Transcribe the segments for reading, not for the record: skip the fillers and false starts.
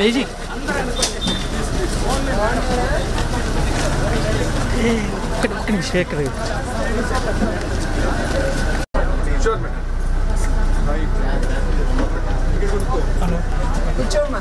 AG ఒక్క నిమిషం ఎక్కడ కూర్చోమ్మా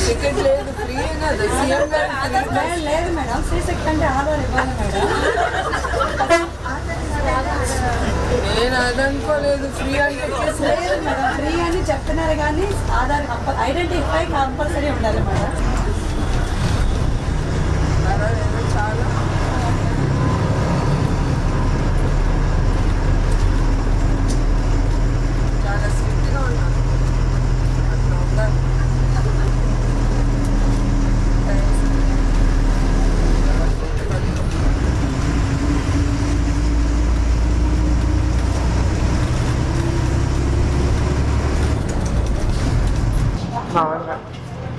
టికెట్ లేదు ఫ్రీ కదా సీఎం గారు లేదు మేడం ఫ్రీ సెకండ్ ఆధార్ ఇవ్వాలి మేడం నేను అదనుకోలేదు ఫ్రీ అంటే లేదు మేడం ఫ్రీ అని చెప్తున్నారు కానీ ఆధార్ ఐడెంటిఫై కంపల్సరీ ఉండాలి మేడం చాలా చాలా స్ట్రిక్ట్గా ఉన్నాను అట్లా ఉండాలి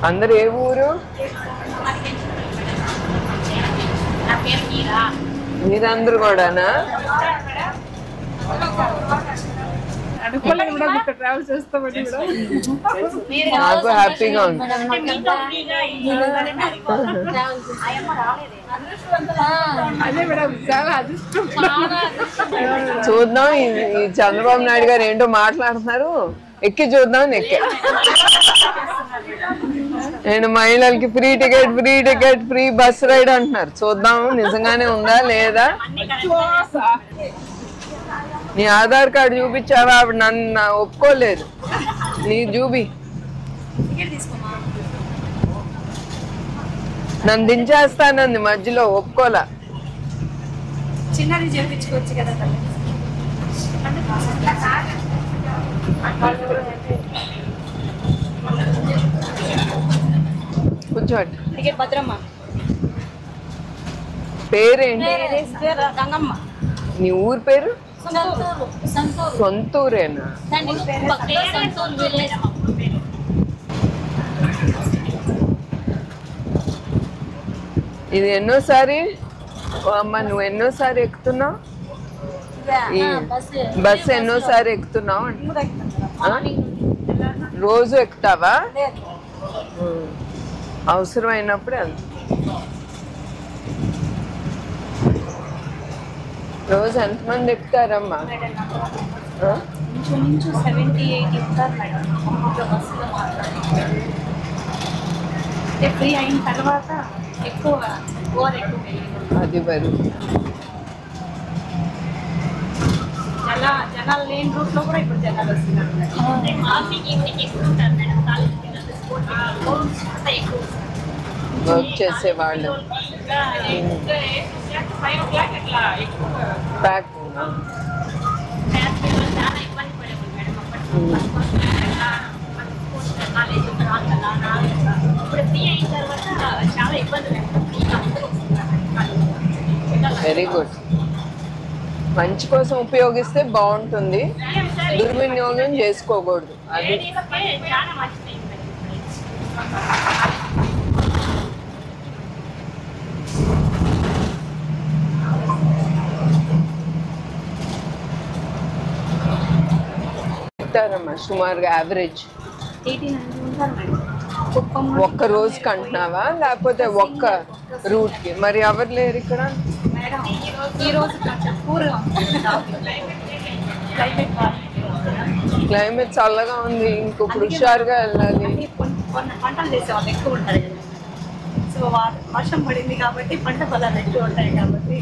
అందరు ఏ ఊరు మీరందరూ కూడానా నాకు హ్యాపీగా ఉంది చూద్దాం ఈ చంద్రబాబు నాయుడు గారు ఏంటో మాట్లాడుతున్నారు ఎక్కి చూద్దాం ఎక్కే నేను మహిళలకి free ticket free bus ride అంటున్నారు చూద్దాం నిజంగానే ఉందా లేదా నీ ఆధార్ కార్డు చూపించావా ఆవిడ నన్ను ఒప్పుకోలేదు నీ చూపి నన్ను దించేస్తానంది మధ్యలో ఒప్పుకోలా చిన్నది చేయించుకోవచ్చు కదా కూర్చోండి టికెట్ భద్రమ్మ పేరేంటి గంగమ్మ నీ ఊరు పేరు సొంతూరేనా ఇది ఎన్నోసారి అమ్మ నువ్వు ఎన్నోసారి ఎక్కుతున్నావు ఈ బస్సు ఎన్నోసారి ఎక్కుతున్నావు రోజు ఎక్కుతావా అవసరమైనప్పుడే రోజు ఎంతమంది ఎక్కుతారమ్మా ఫ్రీ అయిన తర్వాత ఎక్కువ అది మరి జనాలు లేని రూట్ లో కూడా ఇప్పుడు జనాలు వర్క్ చేసే వాళ్ళు ప్యాక్ వెరీ గుడ్ మంచి కోసం ఉపయోగిస్తే బాగుంటుంది దుర్వినియోగం చేసుకోకూడదు అది చెప్తారమ్మా సుమారుగా యావరేజ్ ఒక్క రోజుకి అంటున్నావా లేకపోతే ఒక్క రూట్ కి మరి ఎవరు లేరు ఇక్కడ క్లైమేట్ చల్లగా ఉంది ఇంకొప్పుడు హుషారుగా వెళ్ళాలి పంటలు చేసేవాళ్ళు ఎక్కువ ఉంటారు కదా సో వర్షం పడింది కాబట్టి పంట పొలాలు ఎక్కువ ఉంటాయి కాబట్టి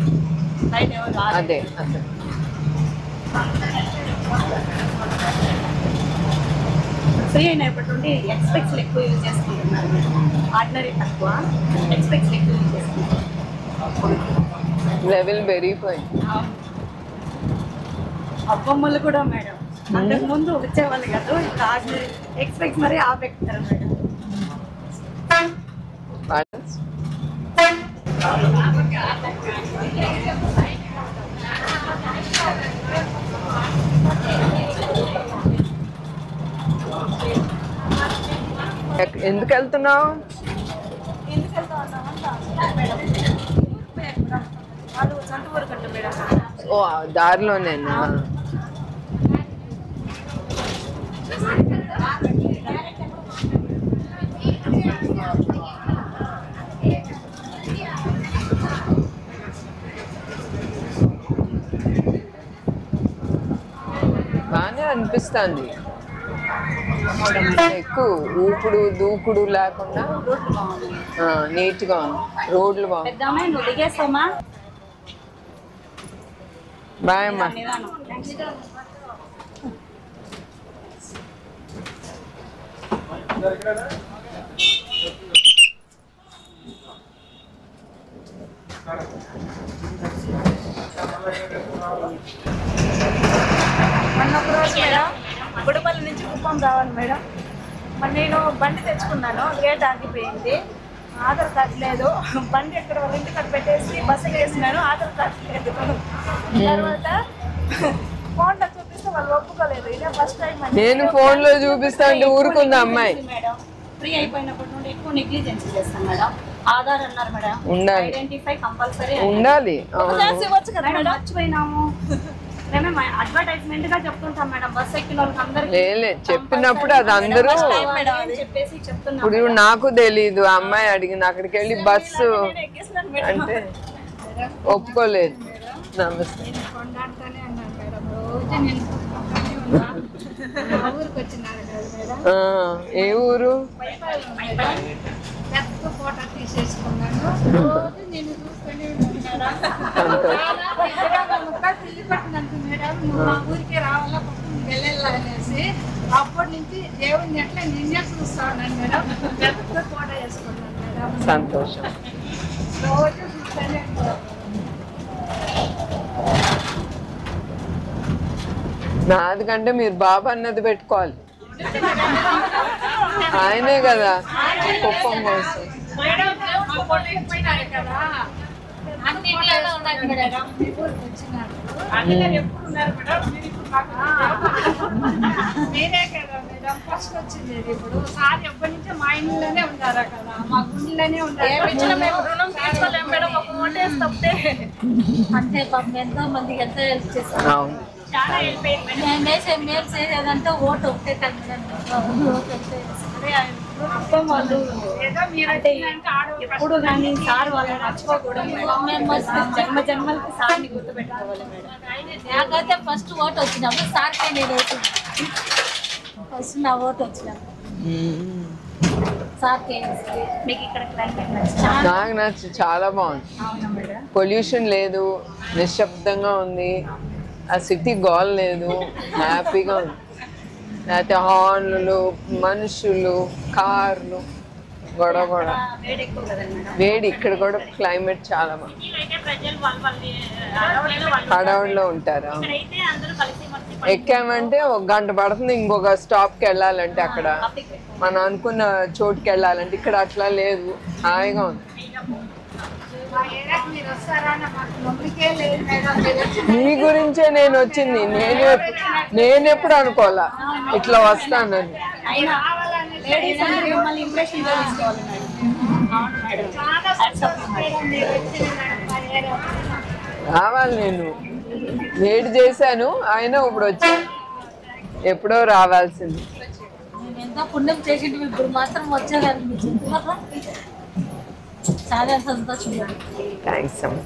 అదే అదే ఫ్రీ అయినప్పటి నుండి ఎక్స్పెక్ట్స్ ఎక్కువ యూజ్ చేసుకుంటున్నారు ఆర్డినరీ తక్కువ ఎక్స్పెక్ట్స్ ఎక్కువ యూజ్ చేసుకుంటున్నారు లెవెల్ పెరిగిపోయింది అబ్బమ్మలు కూడా మేడం అంతకు ముందు వచ్చేవాళ్ళు కాదు ఇంకా ఆర్డినరీ ఎక్స్పెక్ట్స్ మరి ఆపెక్తారు మేడం ఎందుకు వెళ్తున్నావు? ఓ దారిలోనేనా? బానే అనిపిస్తుంది, ఎక్కువ ఊపుడు దూకుడు లేకుండా నీట్ గా ఉంది. రోడ్లు బాగుంది. బాయ్ అమ్మా. మొన్న ఒక రోజు మేడం గుడిపల్లి నుంచి కుప్పం రావాలి మేడం. మరి నేను బండి తెచ్చుకున్నాను, గేట్ ఆగిపోయింది, ఆధార్ కార్డు లేదు. బండి ఎక్కడ వాళ్ళ ఇంటికి అక్కడ పెట్టేసి బస్సులు వేసినాను, ఆధార్ కార్డు లేదు. తర్వాత ఫోన్లో చూపిస్తే వాళ్ళు ఒప్పుకోలేదు. ఇదే ఫస్ట్ టైం. నేను ఫోన్ లో చూపిస్తా అంటే ఊరుకుందా అమ్మాయి? మేడం ఫ్రీ అయిపోయినప్పటి నుండి ఎక్కువ నెగ్లిజెన్స్ చేస్తాను మేడం. ఆధార్ అన్నారు మేడం, ఉండాలి, ఐడెంటిఫై కంపల్సరీ ఉండాలి. మర్చిపోయినాము. మేమే అడ్వర్టైజ్మెంట్ గా చెప్తుంటాం మేడం, బస్ ఎక్కిన వాళ్ళకి అందరికీ చెప్పినప్పుడు అది అందరూ చెప్పేసి చెప్తున్నాం. ఇప్పుడు నాకు తెలీదు, అమ్మాయి అడిగింది, అక్కడికి వెళ్ళి బస్సు అంటే ఒప్పుకోలేదు. నమస్తే. ఏ ఊరు? ఫోటో తీసేసుకున్నాను, రోజు నేను చూస్తూనే పట్టినందుకు మేడం నువ్వు మా ఊరికే రావాలా, వెళ్ళాలా అనేసి అప్పటి నుంచి దేవుడిని ఎట్లా నిన్నే చూస్తా ఉన్నాను మేడం. పెద్ద ఫోటో వేసుకున్నాను మేడం. సంతోషం. రోజు చూస్తూనే నాది కంటే మీరు బాబా అన్నది పెట్టుకోవాలి, ఆయనే కదా కుప్పం కోసం. మీరే కదా మేడం ఫస్ట్ వచ్చింది. ఇప్పుడు సార్ ఎప్పటి నుంచో మా ఇంట్లోనే ఉన్నారా కదా, మా గుండెలోనే ఉన్నారు. అంతే పాపం ఎంతో మందికి ఎంతో హెల్ప్ చేస్తాను. అవును, చాలా హెల్ప్ అయింది. మేము వేసే మేలు చేసేదంటే ఓటు ఒకటే వాళ్ళు అంటే ఎప్పుడు కానీ సార్ వాళ్ళని మర్చిపోకూడదు. జన్మ జన్మలకి సార్ని గుర్తుపెట్టుకోవాలి మేడం. నాకైతే ఫస్ట్ ఓటు వచ్చినప్పుడు సార్కే నేను ఓటు, ఫస్ట్ నా ఓటు వచ్చినప్పుడు సార్కే. మీకు ఇక్కడ క్లైమేట్ నాకు నచ్చి చాలా బాగుంది. అవునా మేడం? పొల్యూషన్ లేదు, నిశ్శబ్దంగా ఉంది, ఆ సిటీ గోల్ లేదు, హ్యాపీగా ఉంది. లేకపోతే హార్న్లు, మనుషులు, కార్లు, గొడవ గొడవ, వేడి. ఇక్కడ కూడా క్లైమేట్ చాలా బాగుంది, హడావుడిలో ఉంటారు. ఎక్కామంటే 1 గంట పడుతుంది ఇంకొక స్టాప్కి వెళ్ళాలంటే, అక్కడ మనం అనుకున్న చోటుకి వెళ్ళాలంటే. ఇక్కడ అట్లా లేదు, హాయిగా ఉంది. మీ గురించే నేను వచ్చింది, నేనెప్పుడు అనుకోవాలా ఇట్లా వస్తానని. రావాలి, నేను వెయిట్ చేశాను, అయినా ఇప్పుడు వచ్చాను. ఎప్పుడో రావాల్సింది. ఎంతో పుణ్యం చేసింది, ఇప్పుడు మాత్రం వచ్చేదాన్ని చాలా సంతోషంగా. థ్యాంక్స్ అమ్మ.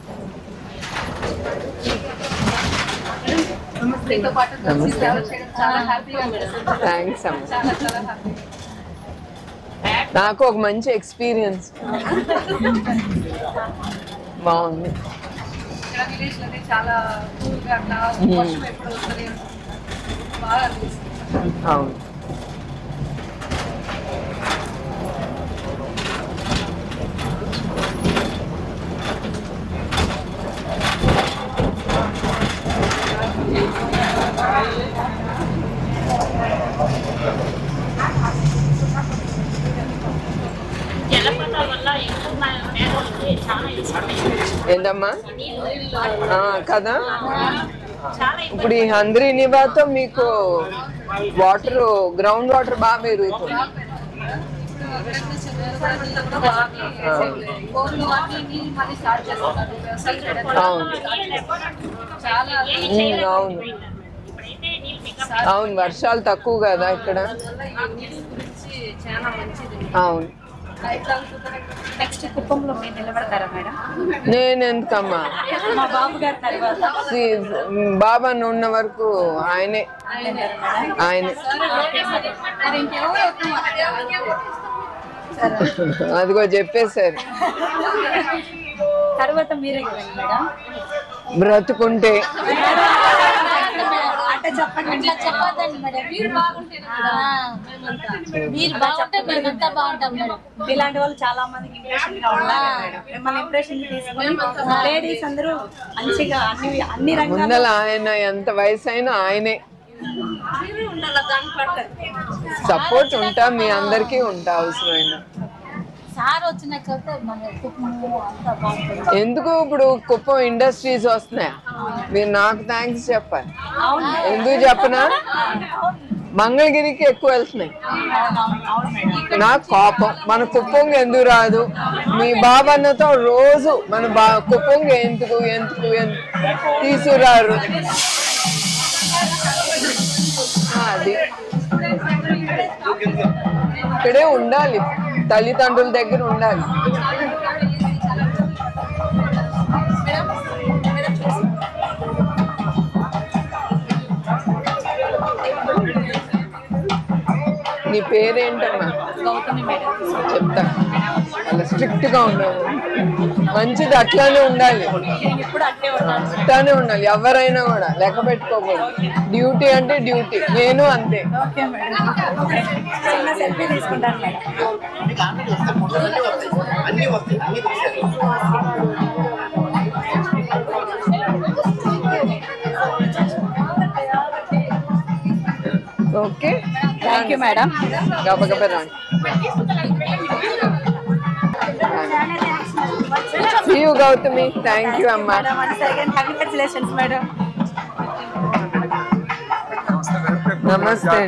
థ్యాంక్స్ అమ్మ. నాకు ఒక మంచి ఎక్స్పీరియన్స్ బాగుంది. అవును, ఏంటమ్మా కదా. ఇప్పుడు ఈ హంద్రీ నివాతో మీకు వాటర్, గ్రౌండ్ వాటర్ బాగా పెరుగుతుంది. అవును అవును వర్షాలు తక్కువ కదా ఇక్కడ. అవును. నెక్స్ట్ కుప్పంలో మీరు నిలబడతారా మేడం? నేను ఎందుకమ్మా, మా బాబు గారి తర్వాత బాబా ఉన్న వరకు ఆయనే. అదిగో చెప్పేశారు. తర్వాత మీరే కదండి మేడం. బ్రతుకుంటే చెప్పదండి మేడం. మీరు బాగుంటే మేమంతా బాగుంటాం మేడం. ఇలాంటి వాళ్ళు చాలా మందికి ఇంప్రెషన్ గా ఉండాలి మేడం. మిమ్మల్ని ఇంప్రెషన్ తీసుకొని లేడీస్ అందరూ మంచిగా అన్ని రంగాల్లో ముందల ఆయన ఎంత వయసు అయినా ఆయనే సపోర్ట్ ఉంటా, మీ అందరికీ ఉంటా అవసరమైన. సార్ వచ్చినాకైతే మన కుటుంబం అంతా బాగుంటుంది. ఎందుకు ఇప్పుడు కుప్పం ఇండస్ట్రీస్ వస్తున్నాయా, మీరు నాకు థ్యాంక్స్ చెప్పాలి. ఎందుకు చెప్పనా, మంగళగిరికి ఎక్కువ వెళ్తున్నాయి. నాకు కోపం, మన కుప్పంగా ఎందుకు రాదు? మీ బాబన్నతో రోజు మన కుప్పంగా ఎందుకు ఎందుకు తీసుకురారు? అది ఇక్కడే ఉండాలి, తల్లిదండ్రుల దగ్గర ఉండాలి. నీ పేరేంటమ్మా? గౌతమి మేడం. చెప్తా, అలా స్ట్రిక్ట్ గా ఉండాలి. మంచిది, అట్లానే ఉండాలి. ఇప్పుడు అట్టే ఉన్నాను. అట్లానే ఉండాలి, ఎవరైనా కూడా లెక్క పెట్టుకోకూడదు. డ్యూటీ అంటే డ్యూటీ, నేను అంతే. Okay madam. చిన్న సెల్ఫీ తీసుకుంటాను madam. Okay, thank you madam. గబగబ రాండి. See you, Gautami. Thank you, Amma. Madam, once again, congratulations, madam. Namaste.